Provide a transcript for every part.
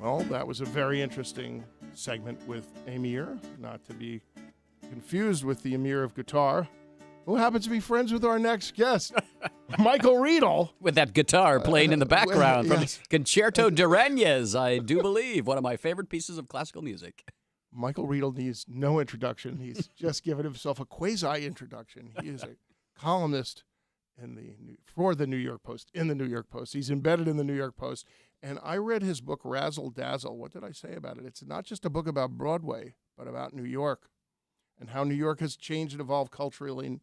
Well, that was a very interesting segment with Emir, not to be confused with the Emir of guitar, who happens to be friends with our next guest, Michael Reidel. With that guitar playing in the background yes. from Concerto de Regnes, I do believe, one of my favorite pieces of classical music. Michael Reidel needs no introduction. He's just given himself a quasi-introduction. He is a columnist for the New York Post, in the New York Post. He's embedded in the New York Post. And I read his book, Razzle Dazzle. What did I say about it? It's not just a book about Broadway, but about New York and how New York has changed and evolved culturally and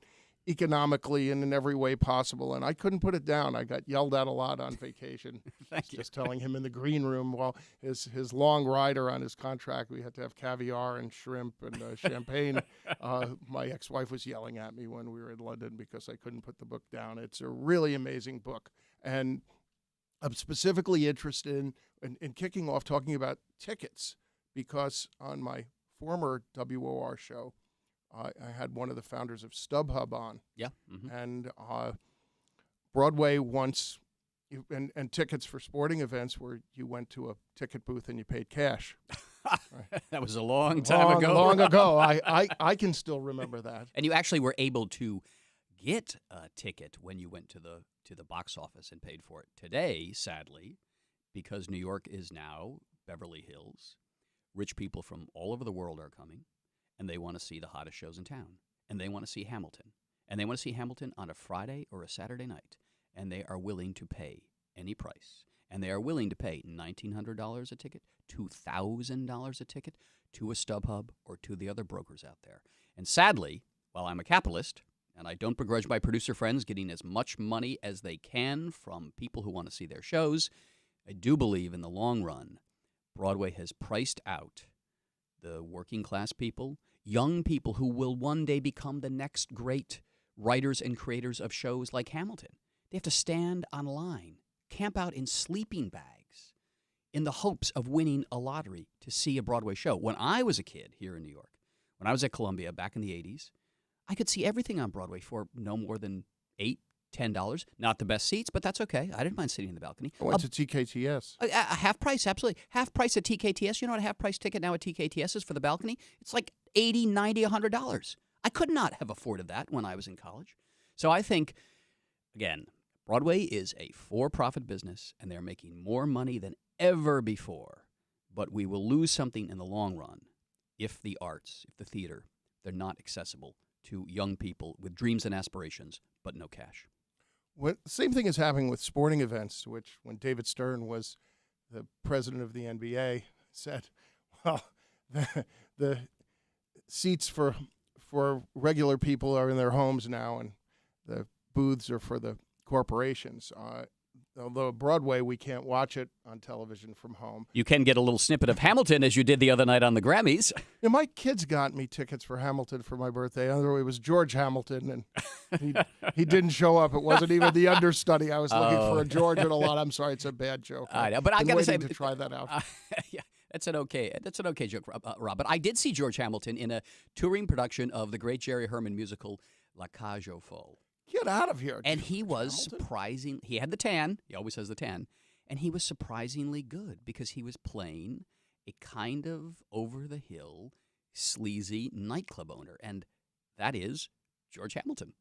economically and in every way possible. And I couldn't put it down. I got yelled at a lot on vacation. Thank you. Just telling him in the green room, while his long rider on his contract, we had to have caviar and shrimp and champagne. My ex-wife was yelling at me when we were in London because I couldn't put the book down. It's a really amazing book. And I'm specifically interested in kicking off talking about tickets, because on my former WOR show, I had one of the founders of StubHub on. Yeah. Mm-hmm. And Broadway once, and tickets for sporting events where you went to a ticket booth and you paid cash. Right. That was a long time ago. Long ago. I can still remember that. And you actually were able to get a ticket when you went to the box office and paid for it. Today, sadly, because New York is now Beverly Hills, rich people from all over the world are coming, and they want to see the hottest shows in town, and they want to see Hamilton, and they want to see Hamilton on a Friday or a Saturday night, and they are willing to pay any price, and they are willing to pay $1,900 a ticket, $2,000 a ticket to a StubHub or to the other brokers out there. And sadly, while I'm a capitalist, and I don't begrudge my producer friends getting as much money as they can from people who want to see their shows, I do believe in the long run, Broadway has priced out the working class people, young people who will one day become the next great writers and creators of shows like Hamilton. They have to stand on line, camp out in sleeping bags in the hopes of winning a lottery to see a Broadway show. When I was a kid here in New York, when I was at Columbia back in the 80s, I could see everything on Broadway for no more than $8, $10. Not the best seats, but that's okay. I didn't mind sitting in the balcony. I went to TKTS. A half price, absolutely. Half price at TKTS. You know what a half price ticket now at TKTS is for the balcony? It's like $80, $90, $100. I could not have afforded that when I was in college. So I think, again, Broadway is a for-profit business, and they're making more money than ever before. But we will lose something in the long run if the arts, if the theater, they're not accessible to young people with dreams and aspirations, but no cash. The same thing is happening with sporting events, which when David Stern was the president of the NBA said, well, the seats for regular people are in their homes now, and the booths are for the corporations. Although Broadway, we can't watch it on television from home. You can get a little snippet of Hamilton, as you did the other night on the Grammys. Yeah, my kids got me tickets for Hamilton for my birthday. Although it was George Hamilton, and he didn't show up. It wasn't even the understudy. I was looking for a George and a lot. I'm sorry, it's a bad joke. I know, but I got to say, to try that out. Yeah, that's an okay joke, Rob. But I did see George Hamilton in a touring production of the great Jerry Herman musical La Cage aux Folles. Get out of here. And he was Hamilton? surprising. He had the tan. He always has the tan. And he was surprisingly good because he was playing a kind of over-the-hill, sleazy nightclub owner. And that is George Hamilton.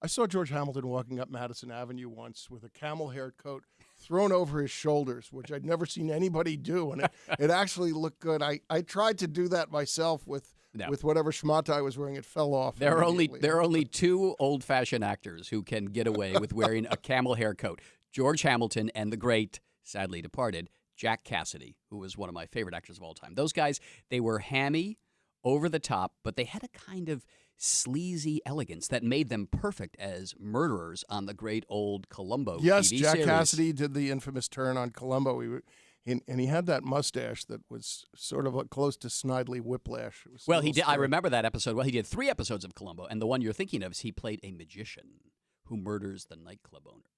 I saw George Hamilton walking up Madison Avenue once with a camel-hair coat thrown over his shoulders, which I'd never seen anybody do. And it actually looked good. I tried to do that myself with whatever schmata I was wearing. It fell off. There are only two old-fashioned actors who can get away with wearing a camel hair coat: George Hamilton and the great, sadly departed, Jack Cassidy, who was one of my favorite actors of all time. Those guys, they were hammy, over the top, but they had a kind of sleazy elegance that made them perfect as murderers on the great old Columbo Yes, TV Jack series. Cassidy did the infamous turn on Columbo. And he had that mustache that was sort of close to Snidely Whiplash. Well, he did. I remember that episode. Well, he did 3 episodes of Columbo, and the one you're thinking of is he played a magician who murders the nightclub owner.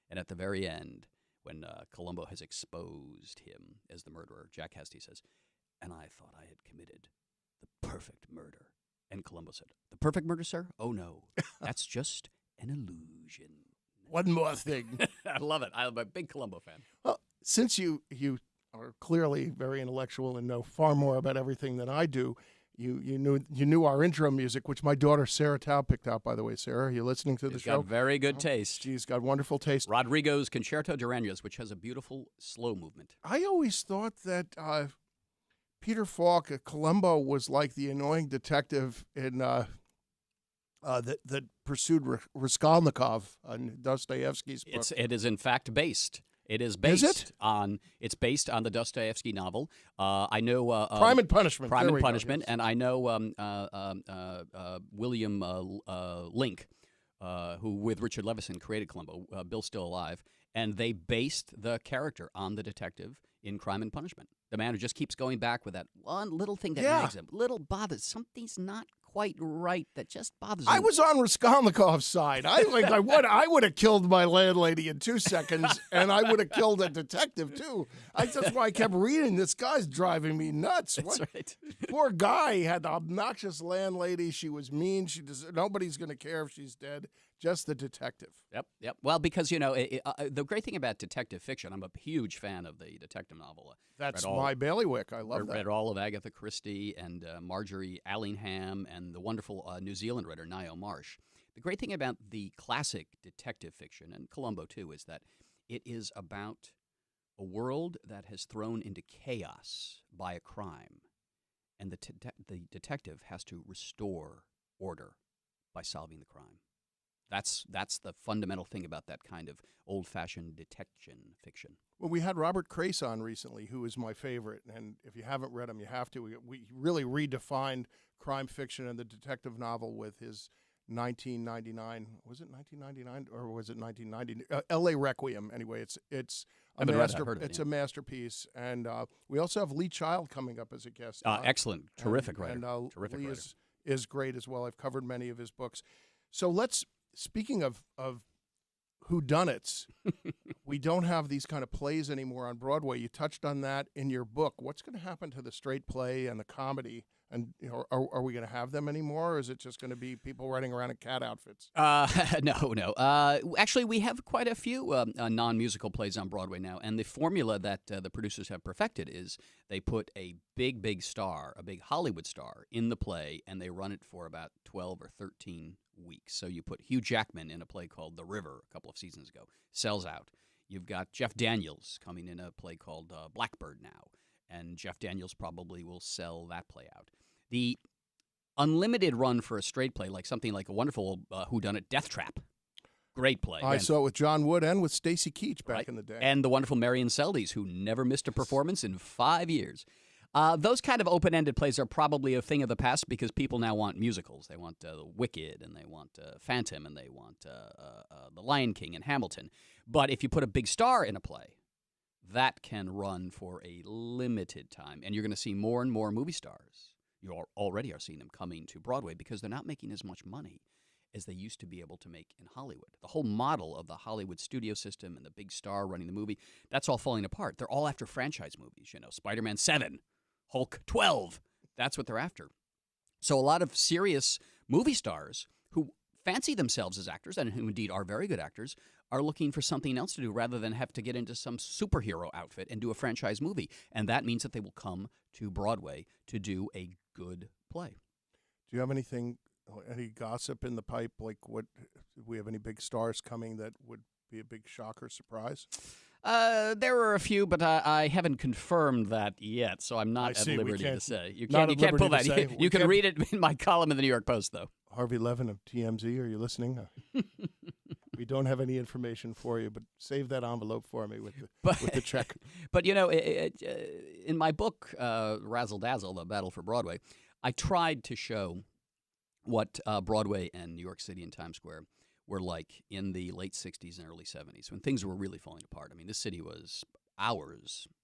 And at the very end, when Columbo has exposed him as the murderer, Jack Cassidy says, "And I thought I had committed the perfect murder." And Columbo said, "The perfect murder, sir? Oh, no. That's just an illusion." One more thing. I love it. I'm a big Columbo fan. Well, since you are clearly very intellectual and know far more about everything than I do. You knew our intro music, which my daughter Sarah Taub picked out. By the way, Sarah, are you listening to the She's show? got very good taste. She's got wonderful taste. Rodrigo's Concerto de Arañas, which has a beautiful slow movement. I always thought that Peter Falk at Columbo was like the annoying detective in that pursued Raskolnikov on Dostoevsky's book. It is in fact based. It is It's based on the Dostoevsky novel. I know Crime and Punishment. Crime There and we go, Punishment, yes. and I know William Link, who with Richard Levison created Columbo. Bill's still alive, and they based the character on the detective in Crime and Punishment. The man who just keeps going back with that one little thing that nags him, little bothers. Something's not quite right. That just bothers him. I was on Raskolnikov's side. I would have killed my landlady in 2 seconds, and I would have killed a detective too. That's why I kept reading. This guy's driving me nuts. That's right. Poor guy. He had the obnoxious landlady. She was mean. Nobody's going to care if she's dead. Just the detective. Yep. Well, because, the great thing about detective fiction, I'm a huge fan of the detective novel. That's my bailiwick. I love that. Read all of Agatha Christie and Marjorie Allingham and the wonderful New Zealand writer Niall Marsh. The great thing about the classic detective fiction, and Columbo too, is that it is about a world that has thrown into chaos by a crime, and the detective has to restore order by solving the crime. That's the fundamental thing about that kind of old-fashioned detection fiction. Well, we had Robert Crace on recently, who is my favorite, and if you haven't read him, you have to. We really redefined crime fiction and the detective novel with his 1999. Was it 1999 or was it 1990? L.A. Requiem. Anyway, it's a masterpiece, and we also have Lee Child coming up as a guest. Excellent, terrific writer. Lee is great as well. I've covered many of his books. So speaking of whodunits, we don't have these kind of plays anymore on Broadway. You touched on that in your book. What's going to happen to the straight play and the comedy? And are we going to have them anymore, or is it just going to be people running around in cat outfits? No. Actually, we have quite a few non-musical plays on Broadway now, and the formula that the producers have perfected is they put a big star, a big Hollywood star, in the play, and they run it for about 12 or 13 weeks. So you put Hugh Jackman in a play called The River a couple of seasons ago, sells out. You've got Jeff Daniels coming in a play called Blackbird now, and Jeff Daniels probably will sell that play out. The unlimited run for a straight play, like something like a wonderful whodunit, Death Trap, great play. I saw it with John Wood and with Stacy Keach back in the day. And the wonderful Marion Seldes, who never missed a performance in 5 years. Those kind of open-ended plays are probably a thing of the past because people now want musicals. They want Wicked, and they want Phantom, and they want The Lion King and Hamilton. But if you put a big star in a play, that can run for a limited time. And you're going to see more and more movie stars. You already are seeing them coming to Broadway because they're not making as much money as they used to be able to make in Hollywood. The whole model of the Hollywood studio system and the big star running the movie, that's all falling apart. They're all after franchise movies, Spider-Man 7, Hulk 12. That's what they're after. So a lot of serious movie stars who fancy themselves as actors and who indeed are very good actors are looking for something else to do rather than have to get into some superhero outfit and do a franchise movie. And that means that they will come to Broadway to do a good play. Do you have any gossip in the pipe? Like, do we have any big stars coming that would be a big shock or surprise? There are a few, but I haven't confirmed that yet, so I'm not at liberty to say. You can't pull that. You can read it in my column in the New York Post, though. Harvey Levin of TMZ, are you listening? We don't have any information for you, but save that envelope for me with the check. But, in my book, Razzle Dazzle, The Battle for Broadway, I tried to show what Broadway and New York City and Times Square were like in the late 60s and early 70s when things were really falling apart. I mean, this city was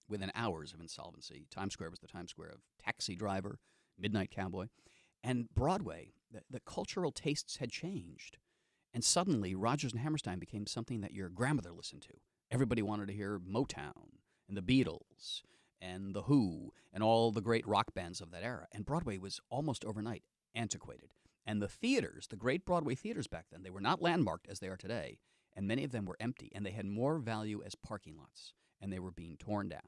within hours of insolvency. Times Square was the Times Square of Taxi Driver, Midnight Cowboy. And Broadway, the cultural tastes had changed. And suddenly, Rodgers and Hammerstein became something that your grandmother listened to. Everybody wanted to hear Motown and the Beatles and The Who and all the great rock bands of that era. And Broadway was almost overnight antiquated. And the theaters, the great Broadway theaters back then, they were not landmarked as they are today. And many of them were empty. And they had more value as parking lots. And they were being torn down.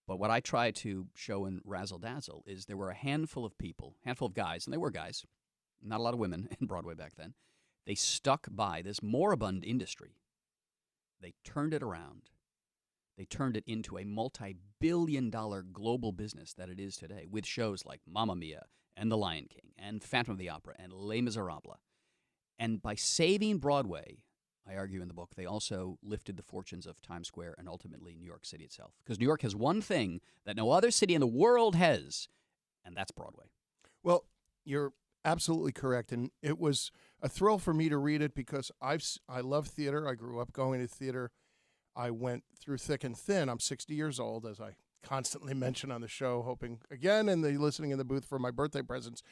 But what I try to show in Razzle Dazzle is there were a handful of people, handful of guys, and they were guys, not a lot of women in Broadway back then. They stuck by this moribund industry. They turned it around. They turned it into a multi-billion-dollar global business that it is today, with shows like Mamma Mia and The Lion King and Phantom of the Opera and Les Miserables. And by saving Broadway, I argue in the book, they also lifted the fortunes of Times Square and ultimately New York City itself. Because New York has one thing that no other city in the world has, and that's Broadway. Well, you're absolutely correct. And it was a thrill for me to read it because I love theater. I grew up going to theater. I went through thick and thin. I'm 60 years old, as I constantly mention on the show, hoping again and the listening in the booth for my birthday presents.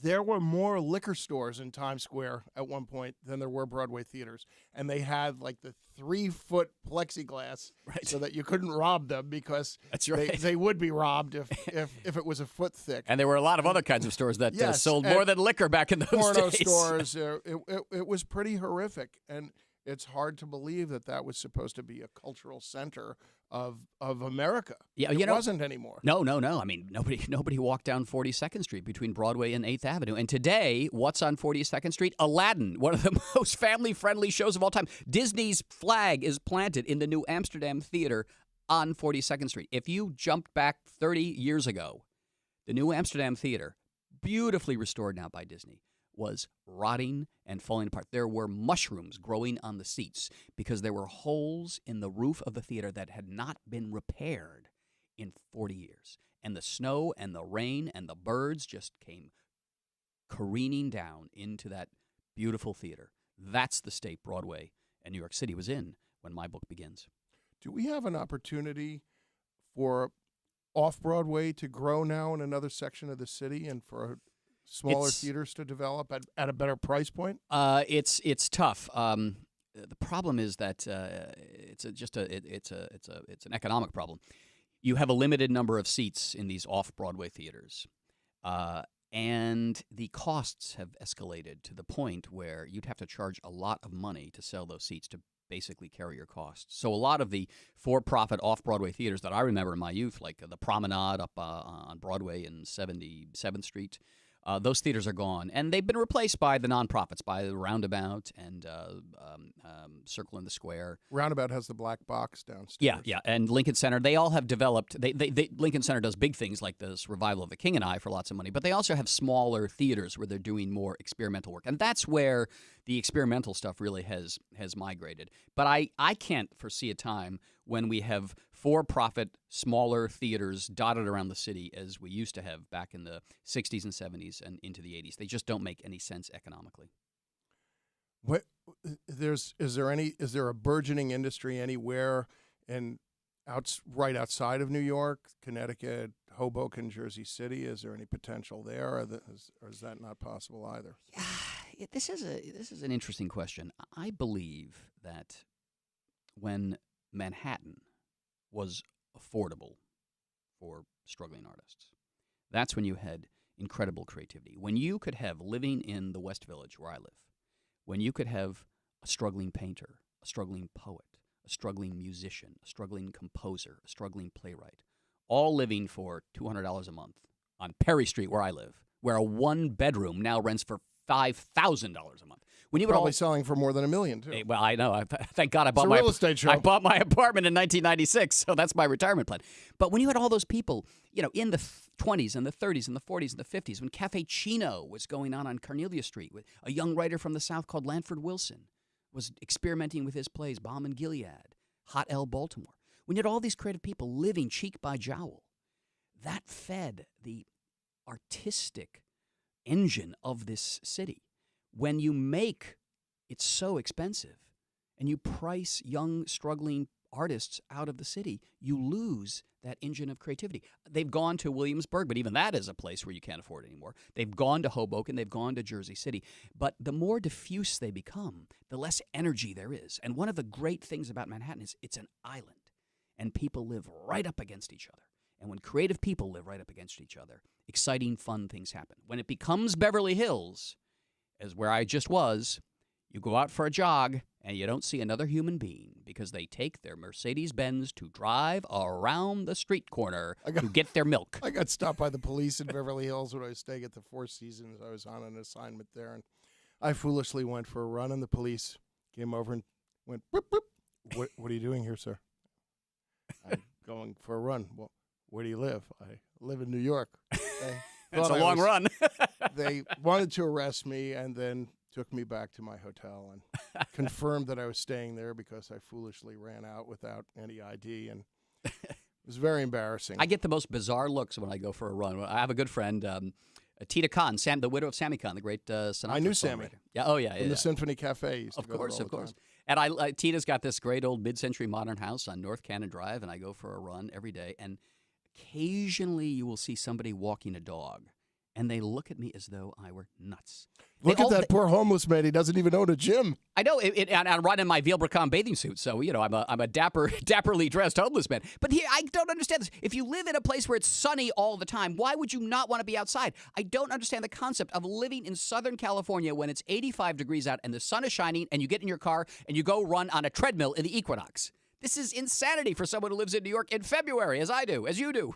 There were more liquor stores in Times Square at one point than there were Broadway theaters. And they had like the 3-foot plexiglass so that you couldn't rob them because that's right. they would be robbed if it was a foot thick. And there were a lot of other kinds of stores that sold more than liquor back in those porno days. stores. It was pretty horrific. And it's hard to believe that was supposed to be a cultural center of America. Yeah, it wasn't anymore. No. I mean, nobody walked down 42nd Street between Broadway and 8th Avenue. And today, what's on 42nd Street? Aladdin, one of the most family-friendly shows of all time. Disney's flag is planted in the New Amsterdam Theater on 42nd Street. If you jumped back 30 years ago, the New Amsterdam Theater, beautifully restored now by Disney, was rotting and falling apart. There were mushrooms growing on the seats because there were holes in the roof of the theater that had not been repaired in 40 years. And the snow and the rain and the birds just came careening down into that beautiful theater. That's the state Broadway and New York City was in when my book begins. Do we have an opportunity for off-Broadway to grow now in another section of the city and for smaller theaters to develop at a better price point? It's tough. The problem is that it's an economic problem. You have a limited number of seats in these off-Broadway theaters, and the costs have escalated to the point where you'd have to charge a lot of money to sell those seats to basically carry your costs. So a lot of the for-profit off-Broadway theaters that I remember in my youth, like the Promenade up on Broadway and 77th Street, those theaters are gone, and they've been replaced by the nonprofits, by the Roundabout and Circle in the Square. Roundabout has the black box downstairs. Yeah, and Lincoln Center. They all have developed. Lincoln Center does big things like this revival of The King and I for lots of money, but they also have smaller theaters where they're doing more experimental work, and that's where the experimental stuff really has migrated. But I can't foresee a time when we have for-profit, smaller theaters dotted around the city as we used to have back in the 60s and 70s and into the 80s. They just don't make any sense economically. Is there a burgeoning industry anywhere right outside of New York, Connecticut, Hoboken, Jersey City? Is there any potential there, or is that not possible either? Yeah, this is an interesting question. I believe that when Manhattan was affordable for struggling artists, that's when you had incredible creativity. When you could have, living in the West Village where I live, when you could have a struggling painter, a struggling poet, a struggling musician, a struggling composer, a struggling playwright, all living for $200 a month on Perry Street where I live, where a one-bedroom now rents for $5,000 a month. When you probably selling for more than $1 million too. Well, I know. Thank God I bought real estate show. I bought my apartment in 1996, so that's my retirement plan. But when you had all those people, in the 20s and the 30s and the 40s and the 50s, when Cafe Chino was going on Cornelia Street, with a young writer from the South called Lanford Wilson was experimenting with his plays, Balm and Gilead, Hot L Baltimore. When you had all these creative people living cheek by jowl, that fed the artistic engine of this city. When you make it so expensive and you price young, struggling artists out of the city, you lose that engine of creativity. They've gone to Williamsburg, but even that is a place where you can't afford it anymore. They've gone to Hoboken, they've gone to Jersey City. But the more diffuse they become, the less energy there is. And one of the great things about Manhattan is it's an island, and people live right up against each other. And when creative people live right up against each other, exciting, fun things happen. When it becomes Beverly Hills, as where I just was, You go out for a jog, and you don't see another human being because they take their Mercedes-Benz to drive around the street corner to get their milk. I got stopped by the police in Beverly Hills when I was staying at the Four Seasons. I was on an assignment there, and I foolishly went for a run, and the police came over and went, boop, boop. What are you doing here, sir? I'm going for a run. Well, where do you live? I live in New York. It's a long run. They wanted to arrest me and then took me back to my hotel and confirmed that I was staying there because I foolishly ran out without any ID, and it was very embarrassing. I get the most bizarre looks when I go for a run. I have a good friend, Tita Khan, the widow of Sammy Khan, the great Sinatra I knew Sammy. Yeah, oh yeah, From the Symphony Cafe. Used to Of go course, there all of the course. time. And Tita's got this great old mid-century modern house on North Cannon Drive, and I go for a run every day. And occasionally you will see somebody walking a dog, and they look at me as though I were nuts. Look at that poor homeless man. He doesn't even own a gym. I know, and I'm running my Vielbricon bathing suit, so I'm a dapperly dressed homeless man. But here, I don't understand this. If you live in a place where it's sunny all the time, why would you not want to be outside? I don't understand the concept of living in Southern California when it's 85 degrees out and the sun is shining, and you get in your car and you go run on a treadmill in the equinox. This is insanity for someone who lives in New York in February, as you do.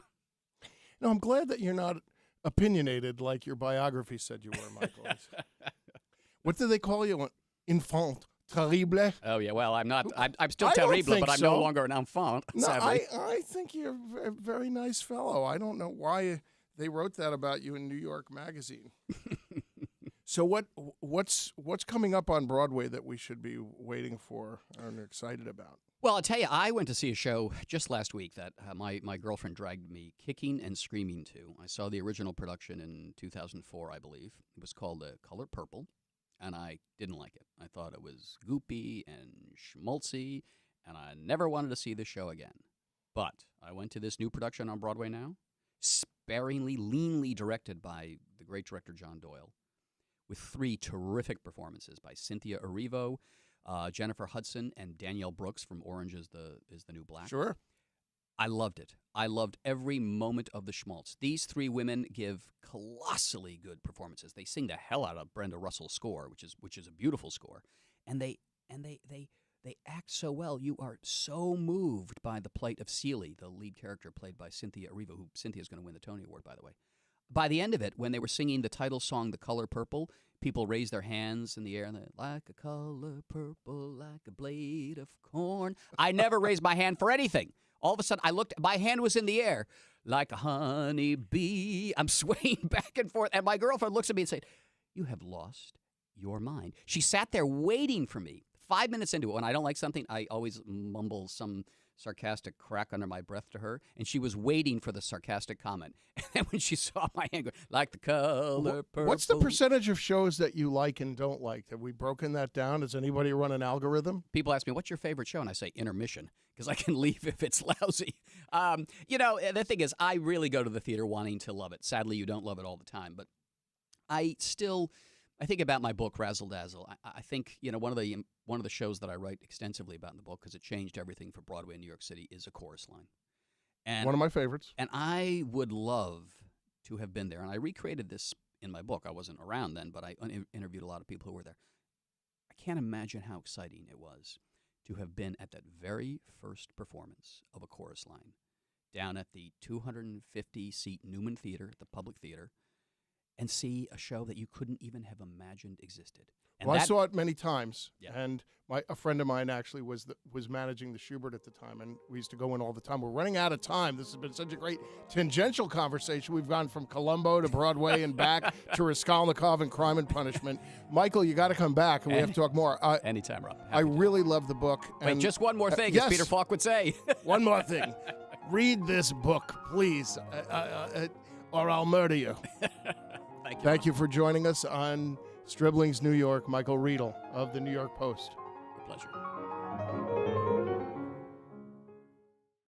No, I'm glad that you're not opinionated like your biography said you were, Michael. What do they call you? Enfant terrible? Oh, yeah. Well, I'm not. I'm still terrible, but I'm no longer an enfant, sadly. I think you're a very nice fellow. I don't know why they wrote that about you in New York Magazine. So what's coming up on Broadway that we should be waiting for and excited about? Well, I'll tell you, I went to see a show just last week that my girlfriend dragged me kicking and screaming to. I saw the original production in 2004, I believe. It was called Color Purple, and I didn't like it. I thought it was goopy and schmaltzy, and I never wanted to see the show again. But I went to this new production on Broadway now, sparingly, leanly directed by the great director John Doyle, with 3 terrific performances by Cynthia Erivo, Jennifer Hudson, and Danielle Brooks from Orange is the New Black. Sure. I loved it. I loved every moment of the schmaltz. These 3 women give colossally good performances. They sing the hell out of Brenda Russell's score, which is a beautiful score, and they act so well. You are so moved by the plight of Celie, the lead character played by Cynthia Erivo, who Cynthia's going to win the Tony Award, by the way. By the end of it, when they were singing the title song, The Color Purple, people raised their hands in the air and they're like a color purple, like a blade of corn. I never raised my hand for anything. All of a sudden, I looked, my hand was in the air like a honey bee. I'm swaying back and forth. And my girlfriend looks at me and said, "You have lost your mind." She sat there waiting for me. 5 minutes into it, when I don't like something, I always mumble some sarcastic crack under my breath to her, and she was waiting for the sarcastic comment. And when she saw my hand go, like the color purple. What's the percentage of shows that you like and don't like? Have we broken that down? Does anybody run an algorithm? People ask me, what's your favorite show? And I say, Intermission, because I can leave if it's lousy. The thing is, I really go to the theater wanting to love it. Sadly, you don't love it all the time, but I think about my book, Razzle Dazzle. I think, one of the shows that I write extensively about in the book, because it changed everything for Broadway in New York City, is A Chorus Line. And one of my favorites. And I would love to have been there. And I recreated this in my book. I wasn't around then, but I interviewed a lot of people who were there. I can't imagine how exciting it was to have been at that very first performance of A Chorus Line down at the 250-seat Newman Theater, the Public Theater, and see a show that you couldn't even have imagined existed. And I saw it many times, yeah. And a friend of mine actually was managing the Schubert at the time, and we used to go in all the time. We're running out of time. This has been such a great tangential conversation. We've gone from Columbo to Broadway and back to Raskolnikov and Crime and Punishment. Michael, you got to come back, and we have to talk more. Anytime, Rob. I really love the book. Wait, just one more thing, yes. as Peter Falk would say. One more thing. Read this book, please, or I'll murder you. Thank you for joining us on Stribling's New York, Michael Reidel of the New York Post. A pleasure.